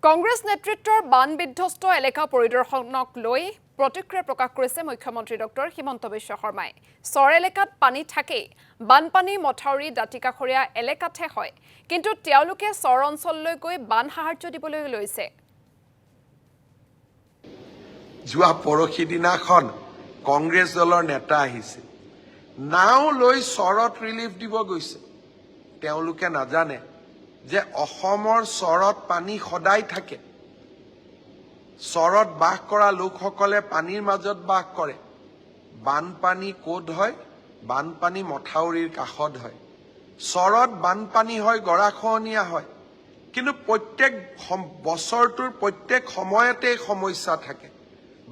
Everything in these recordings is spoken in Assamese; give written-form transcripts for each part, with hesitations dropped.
কংগ্ৰেছ নেতৃত্বৰ বান বিধ্বস্ত এলেকা পৰিদৰ্শনক লৈ প্ৰতিক্ৰিয়া প্ৰকাশ কৰিছে মুখ্যমন্ত্ৰী ডক্টৰ হিমন্ত বিশ্ব শৰ্মাই। চৰ এলেকাত পানী থাকেই, বানপানী মথাউৰি দাঁতিকাষৰীয়া এলেকাতহে হয়, কিন্তু তেওঁলোকে চৰ অঞ্চললৈ গৈ বান সাহায্য দিবলৈ লৈছে। যোৱা পৰহি দিনাখন কংগ্ৰেছ দলৰ নেতা আহিছে, নাও লৈ চৰত ৰিলিফ দিব গৈছে। তেওঁলোকে নাজানে যে অসমৰ চৰত পানী সদায় থাকে। চৰত বাস কৰা লোকসকলে পানীৰ মাজত বাস কৰে। বানপানী ক'ত হয়? বানপানী মথাউৰিৰ কাষত হয়। চৰত বানপানী হয়, গৰাখহনীয়া হয়, কিন্তু প্ৰত্যেক বছৰটোৰ প্ৰত্যেক সময়তে সমস্যা থাকে।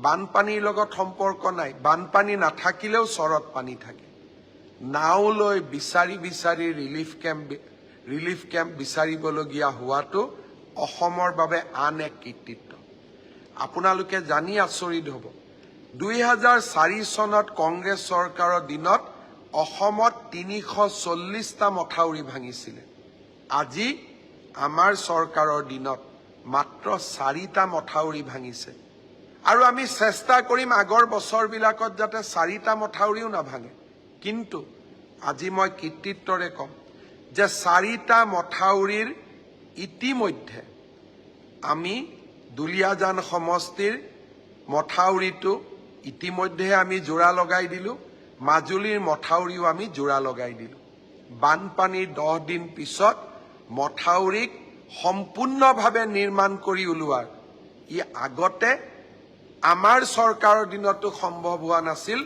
বানপানীৰ লগত সম্পৰ্ক নাই, বানপানী নাথাকিলেও চৰত পানী থাকে। নাও লৈ বিচাৰি ৰিলিফ কেম্প বিচাৰিবলগীয়া হোৱাটো অসমৰ বাবে আন এক কৃতিত্ব। আপোনালোকে জানি আচৰিত হ'ব, 2004 চনত কংগ্ৰেছ চৰকাৰৰ দিনত অসমত 340টা মথাউৰি ভাঙিছিলে। আজি আমাৰ চৰকাৰৰ দিনত মাত্ৰ 4টা মথাউৰি ভাঙিছে, আৰু আমি চেষ্টা কৰিম আগৰ বছৰবিলাকত যাতে 4টা মথাউৰিও নাভাঙে। কিন্তু আজি মই কৃতিত্বৰে ক'ম যে 4টা মথাউৰিৰ ইতিমধ্যে আমি দুলীয়াজান সমষ্টিৰ মথাউৰিটো ইতিমধ্যে আমি জোৰা লগাই দিলোঁ, মাজুলীৰ মথাউৰিও আমি জোৰা লগাই দিলোঁ। বানপানীৰ 10 দিন পিছত মথাউৰিক সম্পূৰ্ণভাৱে নিৰ্মাণ কৰি ওলোৱাৰ ই আগতে আমাৰ চৰকাৰৰ দিনতো সম্ভৱ হোৱা নাছিল।